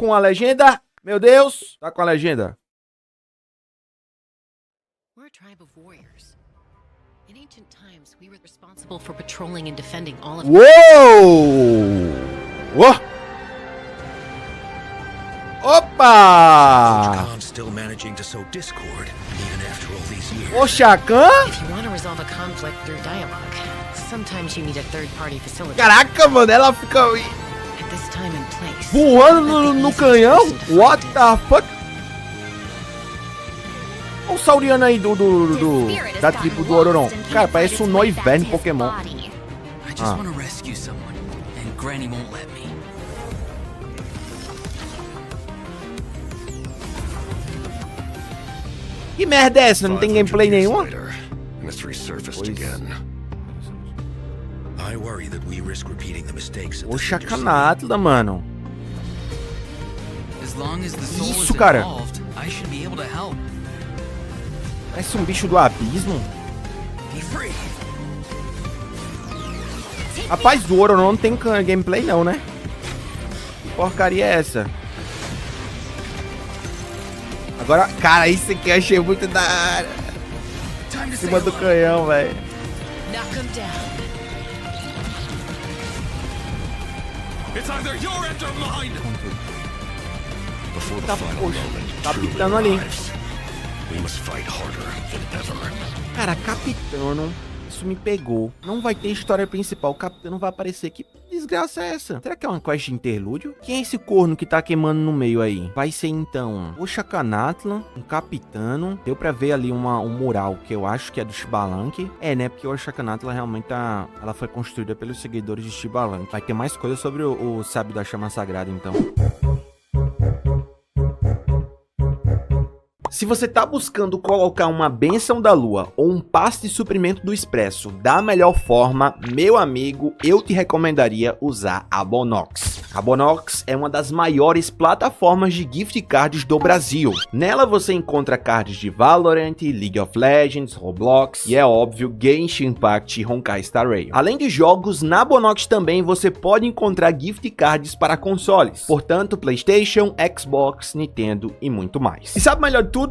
com a legenda? Meu Deus, tá com a legenda. We're a tribe of warriors. In ancient times, we were responsible for patrolling and defending all of Uou! Uou! Opa! Khan still managing to sow discord even after all these years. O Shakan? If you want to resolve a conflict through dialogue, sometimes you need a third-party facility. Caraca, mano, ela fica At this time and place, voando no canhão? What the fuck? Olha o Sauriano aí da tribo do Ororon. Cara, parece um Noivern Pokémon. I just want to rescue someone, and Granny won't let me. Que merda é essa? Não tem gameplay nenhuma? I worry that we risk repeating the mistakes of O the Chakanatla, mano. As long as the soul is Isso, cara. involved, I should be able to help. Parece um bicho do abismo. Be free. Rapaz, do Ororon não tem gameplay não, né? Que porcaria é essa? Agora, cara, isso aqui eu achei muito da hora. Em cima do canhão, velho. knock 'em down. It's either your end or mine. Before the Tá, final poxa, moment, tá truly pitando ali. arrives, we must fight harder than ever. Cara, Capitano, isso me pegou. Não vai ter história principal, o Capitano vai aparecer. Que desgraça é essa? Será que é uma quest de interlúdio? Quem é esse corno que tá queimando no meio aí? Vai ser então o Chakanatla, um Capitano. Deu pra ver ali um mural que eu acho que é do Xbalanque. É, né? Porque o Chakanatla realmente tá... Ela foi construída pelos seguidores de Xbalanque. Vai ter mais coisa sobre o Sábio da Chama Sagrada, então. Se você tá buscando colocar uma bênção da lua ou um passe de suprimento do expresso da melhor forma, meu amigo, eu te recomendaria usar a Bonox. A Bonox é uma das maiores plataformas de gift cards do Brasil. Nela você encontra cards de Valorant, League of Legends, Roblox e é óbvio Genshin Impact e Honkai Star Rail. Além de jogos, na Bonox também você pode encontrar gift cards para consoles, portanto PlayStation, Xbox, Nintendo e muito mais. E sabe o melhor de tudo?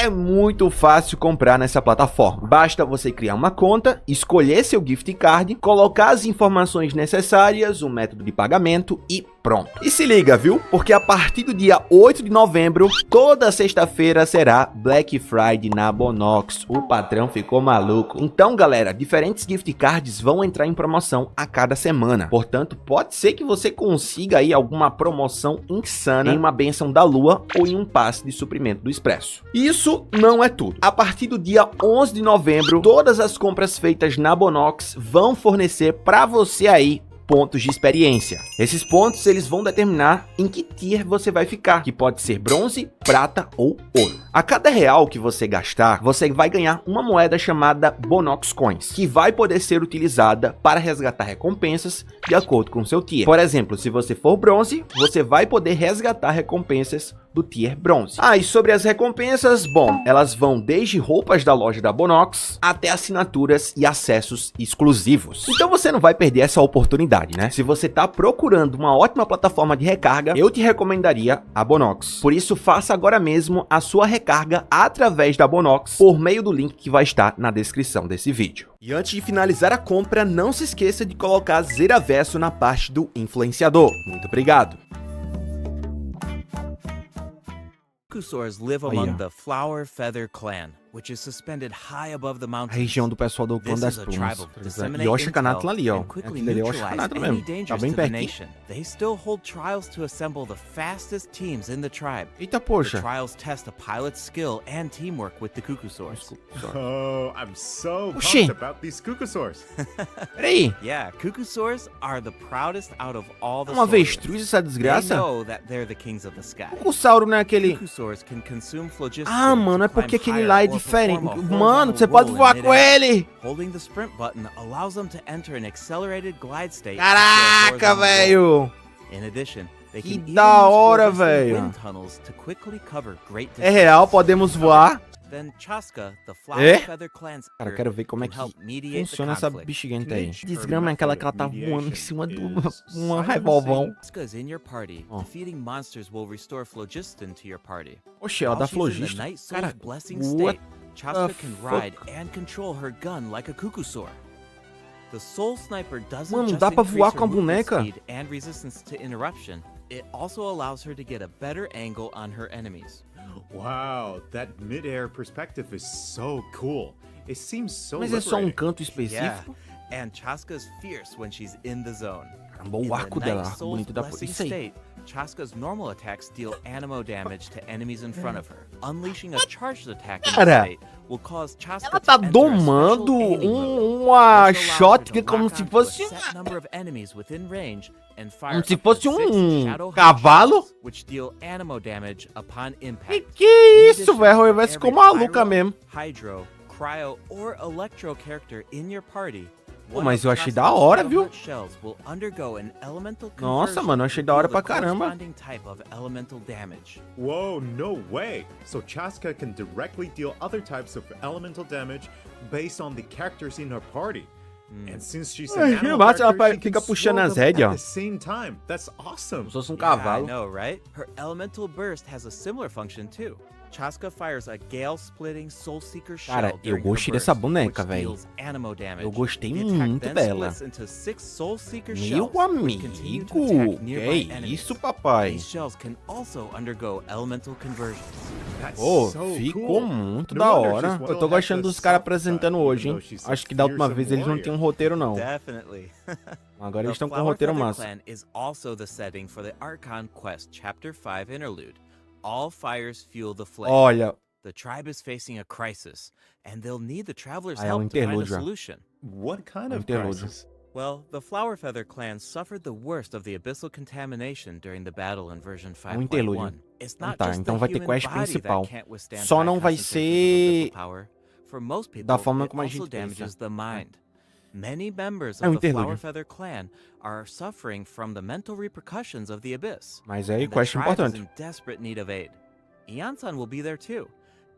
É muito fácil comprar nessa plataforma. Basta você criar uma conta, escolher seu gift card, colocar as informações necessárias, o método de pagamento e pronto. E se liga, viu? Porque a partir do dia 8 de novembro, toda sexta-feira será Black Friday na Bonox. O patrão ficou maluco. Então, galera, diferentes gift cards vão entrar em promoção a cada semana. Portanto, pode ser que você consiga aí alguma promoção insana em uma bênção da lua ou em um passe de suprimento do expresso. Isso não é tudo. A partir do dia 11 de novembro, todas as compras feitas na Bonox vão fornecer para você aí pontos de experiência. Esses pontos eles vão determinar em que tier você vai ficar, que pode ser bronze, prata ou ouro. A cada real que você gastar, você vai ganhar uma moeda chamada Bonox Coins, que vai poder ser utilizada para resgatar recompensas de acordo com seu tier. Por exemplo, se você for bronze, você vai poder resgatar recompensas do tier bronze. E sobre as recompensas, bom, elas vão desde roupas da loja da Bonox até assinaturas e acessos exclusivos. Então você não vai perder essa oportunidade, né? Se você tá procurando uma ótima plataforma de recarga, eu te recomendaria a Bonox. Por isso, faça agora mesmo a sua recarga através da Bonox por meio do link que vai estar na descrição desse vídeo. E antes de finalizar a compra, não se esqueça de colocar Zeraverso na parte do influenciador. Muito obrigado! Kukusors live among the Flower Feather clan, which is suspended high above the A mountains. região do pessoal do clã This das is a plumas. tribe of E disseminate o Chakanatla ali, ó. and quickly Aquele ali é o neutralize Chakanatla any mesmo. Tá dangers bem to the pertinho. nation. They still hold trials to assemble the fastest teams in the tribe. Eita, The poxa. trials test a pilot's skill and teamwork with the Kukusors. Oh, I'm so Oxi. pumped about these Kukusaurs. Peraí. Yeah, Kukusors are the proudest out of all the É uma Saurians. avestruz essa They desgraça? know that they're the kings of the sky. O Sauro não é aquele... Kukusors can consume phlogiston Ah, mano, é to climb porque aquele higher lá é or diferente. perform a Mano, você horizontal pode roll voar in com midair. ele. Holding the sprint button allows them to enter an accelerated glide state. Caraca, into a horizontal roll. velho. In addition, they Que can even da use hora, phlogiston velho. wind tunnels to quickly cover great É real, distances. podemos voar. Then Chaska, the Flower É? Feather Clan's Cara, leader, quero ver como é can que help mediate the funciona essa conflict. bexiguenta aí. Teenage Desgrama é aquela que ela tá mediation voando em cima de uma is silencing- revolvão. Chaska's in your party. Oh. Defeating monsters will restore phlogiston to your party. Oxe, ela While dá she's in the flogista. Night Soul's Cara, blessing what state, Chaska the can fuck? ride and control her gun like a Kukusaur. The Soul Sniper doesn't Mano, just dá pra increase voar her com a movement boneca? speed and resistance to interruption, it also allows her to get a better angle on her enemies. Wow, that mid-air perspective is so cool. It seems so Mas é só um liberating. canto Yeah, específico? and Chaska's fierce when she's in the zone. Caramba, In o the arco dela, Night arco Soul's bonito da blessing Isso aí. state, Chaska's normal attacks deal anemo damage to enemies in front of her. Unleashing a charged attack in Cara, this state will cause Chaska Ela to tá enter a domando special aiming mode. uma This allows her shotgun to como lock se onto fosse a set number of enemies within range and fire como se up to fosse 6 Shadow cavalo. Headshots, which deal anemo damage upon Que impact. que In isso, addition, velho? for Vai ficou every maluca Pyro, mesmo. Hydro, Cryo, or Electro character in your party, Pô, one mas of eu achei da Chaska's hora, Shadow viu? Heart shells will undergo an elemental Nossa, conversion mano, eu achei to da hora deal pra the caramba. corresponding type of elemental damage. Whoa, no way! So Chaska can directly deal other types of elemental damage based on the characters in her party. And since she's an Ai, animal massa, ela character, she fica can puxando swirl as them rédeas, ó. at the same time. That's awesome. Como se fosse um Yeah, I cavalo. know, right? Her elemental burst has a similar function too. Chaska fires a gale-splitting Soul Seeker shell Cara, eu during her gostei dessa burst, boneca, which velho. deals anemo damage. Eu gostei The attack muito then dela. splits into 6 Soul Seeker Meu shells, which continue to amigo, attack que nearby enemies. isso, papai? These shells can also undergo elemental conversions. That's Pô, so ficou cool. muito No da wonder hora. she's one Eu tô of gostando the dos caras soft apresentando side, hoje, even hein? though she's a Acho que da última fearsome vez eles não warrior. tinham roteiro, não. Definitely. Agora eles The estão com um Flower roteiro Feather massa. Clan is also the setting for the Archon Quest Chapter 5 interlude. All fires fuel the flame. Olha, The tribe is facing a crisis, and they'll need the traveler's Ah, é um help to find a interlúdio já. solution. What kind of Interlúdio. crisis? Well, the Flower Feather clan suffered the worst of the abyssal contamination during the battle in version 5.1. interlúdio. It's Então not tá, just então the vai ter human quest body principal. that can't withstand Só high não vai concentrations of ser abyssal power. For most people, da forma it como a also gente damages pensa. the mind. Many members É um of the Flower interlúdio. Feather clan are suffering from the mental repercussions of the abyss. Mas aí, and the quest tribe is importante. in desperate need of aid. Iansan will be there too.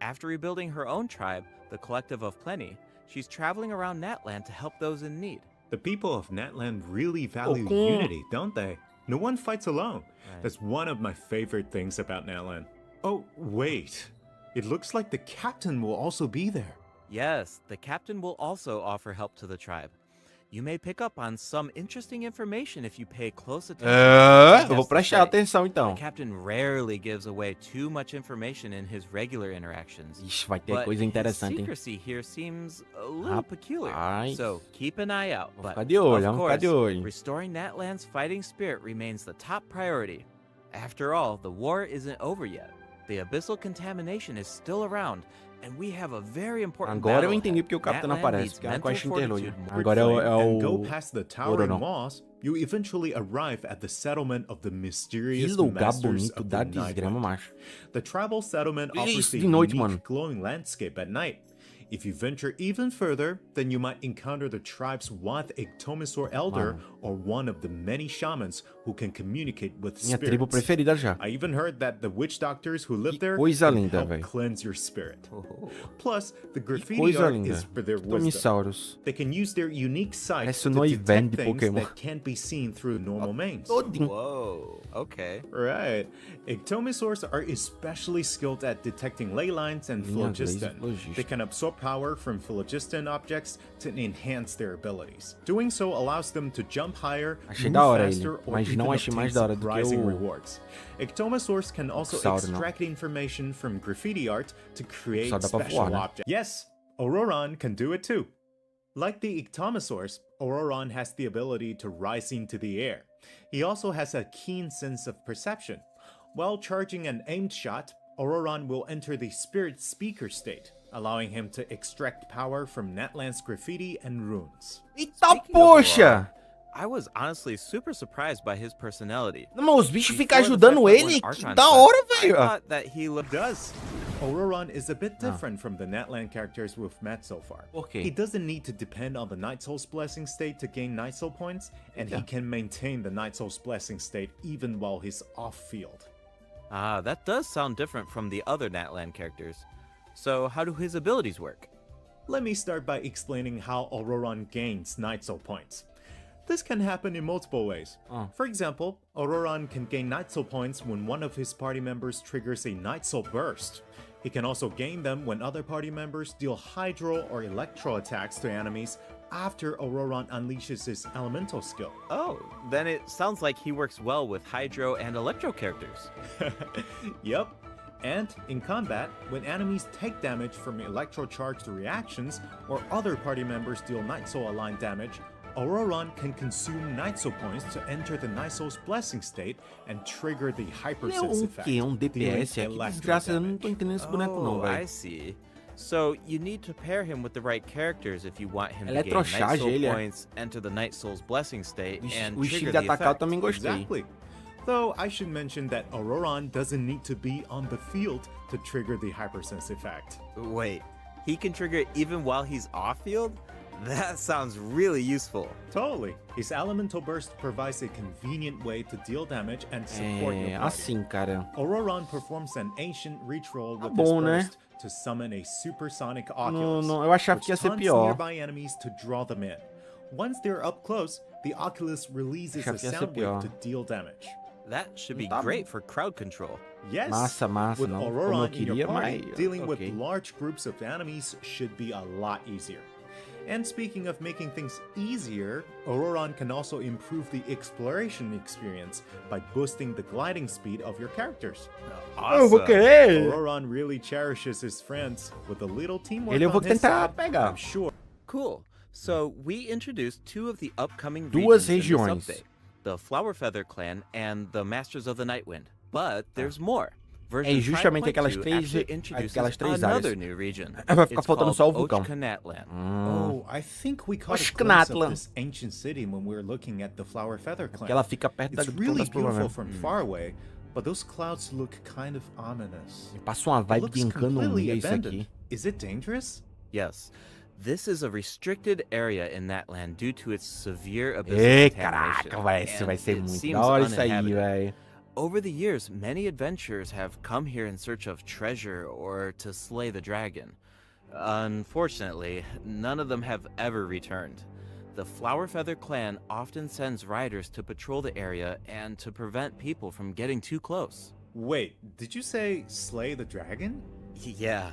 After rebuilding her own tribe, the Collective of Plenty, she's traveling around Natland to help those in need. The people of Natland really value com- unity, don't they? No one fights alone. Right. That's one of my favorite things about Natland. Oh, wait. It looks like the captain will also be there. Yes, the captain will also offer help to the tribe. You may pick up on some interesting information if you pay close attention. to what he É, eu vou has to prestar say. atenção então. The captain rarely gives away too much information in his regular interactions. Ixi, vai ter But coisa his interessante, hein? secrecy here seems a little peculiar. Rapaz. So keep an eye out. Vou But ficar de olho, of vamos ficar de course, olho. restoring Natland's fighting spirit remains the top priority. After all, the war isn't over yet. The abyssal contamination is still around, and we have a very important Agora eu battle entendi ahead. porque o capitão não Natland aparece, needs porque é a mental quest interlúdio. fortitude. Agora é and go o... past the towering não. walls, you eventually arrive at the settlement of the Que mysterious lugar masters bonito of da the desgrama, Nightland. macho. The tribal settlement offers Isso a de noite, unique mano. glowing landscape at night. If you venture even further, then you might encounter the tribe's Wath Iktomisor elder or one of the many shamans who can communicate with Minha tribo spirits. preferida já. I even heard that the witch doctors who live Que there coisa can linda, help velho. cleanse your spirit. Oh. Plus, the Que graffiti coisa art linda. is for their wisdom. Tomissauros. They can use their unique sight Parece to o Noiven detect de things Pokémon. that can't be seen through normal mains. Todinho. Whoa, okay. Right. Ectomisaurs are especially skilled at detecting ley lines and Minha phlogiston. vez, phlogiston. They can absorb power from phlogiston objects to enhance their abilities. Doing so allows them to jump higher, Achei move da hora ele, faster, or mas even não achei obtain mais da hora do que surprising o- rewards. Ectomisaurs can also Oxauro, não. extract information from graffiti art to create Só dá pra special voar, né? objects. Yes, Auroron can do it too. Like the Ectomisaurs, Auroron has the ability to rise into the air. He also has a keen sense of perception. While charging an aimed shot, Auroron will enter the Spirit Speaker state, allowing him to extract power from Natland's graffiti and runes. Eita Speaking of poxa! Aurora, I was honestly super surprised by his personality. Não, mas os bichos ficam Before the ajudando Fact ele, One que Archon da quest, hora, I velho. thought that he looked Does. Auroron is a bit different from the Natland characters we've met so far. Por quê? He doesn't need to depend on the Night Soul's Blessing state to gain Night Soul points, and he can maintain the Night Soul's Blessing state even while he's off-field. Ah, that does sound different from the other Natland characters. So how do his abilities work? Let me start by explaining how Auroron gains Night Soul points. This can happen in multiple ways. For example, Auroron can gain Night Soul points when one of his party members triggers a Night Soul burst. He can also gain them when other party members deal Hydro or Electro attacks to enemies after Auroron unleashes his elemental skill. Oh, then it sounds like he works well with Hydro and Electro characters. Yep. And in combat, when enemies take damage from electro-charged reactions or other party members deal Night Soul aligned damage, Auroron can consume Night Soul points to enter the Night Soul's blessing state and trigger the Ele é Hypersense um effect. quê? Um dealing DPS? Que electro desgraça, eu não damage. tô entendendo esse boneco não, Oh, I velho. see. So you need to pair him with the right characters if you want him to gain Eletrocharge Night Soul ele, é. points, enter the Night Soul's blessing state, and O estilo trigger de the atacar eu effect. também gostei. Exactly. Though I should mention that Auroron doesn't need to be on the field to trigger the Hypersense effect. Wait, he can trigger it even while he's off-field? That sounds really useful. Totally. His Elemental Burst provides a convenient way to deal damage and support your É, party. assim, cara. Auroron performs an ancient reach roll with bom, his né? burst to summon a supersonic Não, Oculus, não, eu achava which que ia ser taunts pior. nearby enemies to draw them in. Once they're up close, the Oculus releases a Achava que ia ser sound wave pior. to deal damage. That should be Tá great for crowd control. Yes, Massa, with não. Como eu Auroron in queria, your party, mas dealing ok. with large groups of enemies should be a lot easier. And speaking of making things easier, Auroron can also improve the exploration experience by boosting the gliding speed of your characters. Eu vou querer! Auroron really cherishes his friends with a little teamwork Ele eu vou on his tentar side, pegar. I'm sure. Cool. So we introduced two of the upcoming Duas regions in regiões. this update, the Flower Feather Clan and the Masters of the Nightwind. But there's more. Version justamente 5.2 aquelas três- actually introduces aquelas três another áreas. new region. Vai ficar It's faltando called só o vulcão. Ochkanatlan. Oh, I think we caught a glimpse Oshknatlan. of this ancient city when we were looking at the Flower Feather Clan. Que ela fica perto It's da really das beautiful provavelmente. from far away, but those clouds look kind of ominous. Passa uma It vibe looks de completely encanomia isso abandoned. aqui. Is it dangerous? Yes. This is a restricted area in that land due to its severe abyssal Ei, contamination. caraca, vai, isso vai and ser it muito seems da hora isso aí, uninhabited. velho. Over the years, many adventurers have come here in search of treasure or to slay the dragon. Unfortunately, none of them have ever returned. The Flower Feather Clan often sends riders to patrol the area and to prevent people from getting too close. Wait, did you say slay the dragon? Yeah,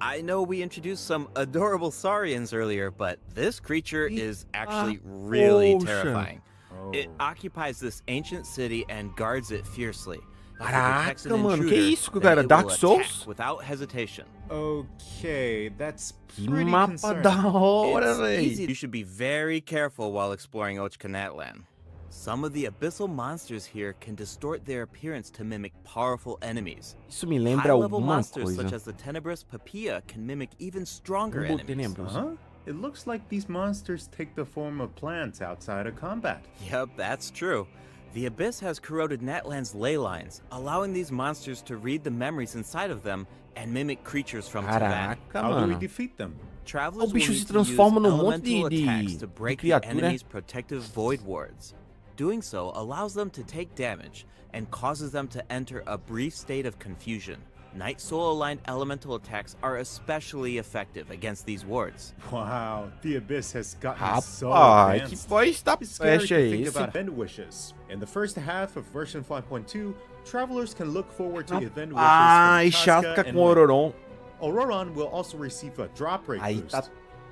I know we introduced some adorable Saurians earlier, but this creature is actually really ocean. terrifying. Oh. It occupies this ancient city and guards it fiercely. If it detects an Caraca, mano, que intruder, isso, then cara? it Dark will Souls? attack without hesitation. Okay, that's Que pretty mapa concerning. da hora, It's easy. velho. You should be very careful while exploring Ochkanatlan. Some of the abyssal monsters here can distort their appearance to mimic powerful enemies. Isso me lembra High-level alguma monsters such coisa. as the Tenebrous Papilla can mimic even stronger Limbo enemies. Tenebros. Huh? It looks like these monsters take the form of plants outside of combat. Yep, that's true. The Abyss has corroded Natlan's ley lines, allowing these monsters to read the memories inside of them and mimic creatures from Tavan. Caraca, How do we mano. defeat them? Travelers O will bicho need se to use transforma num monte elemental de attacks to break the criatura. enemy's protective void wards. Doing so allows them to take damage and causes them to enter a brief state of confusion. Night Soul aligned elemental attacks are especially effective against these wards. Wow, the Abyss has gotten so Rapaz, que advanced. voz da It's scary peste to é think esse? about event wishes. In the first half of version 5.2, travelers can look forward to event wishes Ai, from chato Casca ficar and com o Ororon. Auroron will also receive a drop rate Aí boost. tá.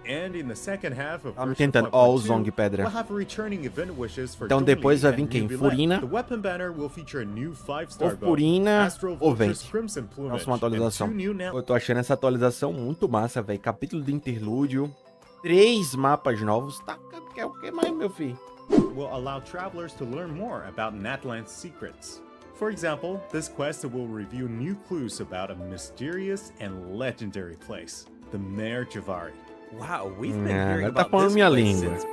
And in the second half of Tá me version tentando. Ó, o 5.2, Zong Pedra. we'll have returning event wishes for Então Zhongli depois vai and vir quem? New Villette. Furina? The weapon banner will feature a new 5-star Ou bow, Furina Astral ou Vulture's Vente. Crimson Plumage, Próxima and atualização. 2 new now Eu tô achando essa atualização muito massa, velho. Capítulo de interlúdio. 3 mapas novos. Tá, quer o que mais, meu filho? will allow travelers to learn more about Natland's secrets. For example, this quest will reveal new clues about a mysterious and legendary place, the Mare Javari. Wow, we've been Yeah, hearing tá about falando this minha place língua. since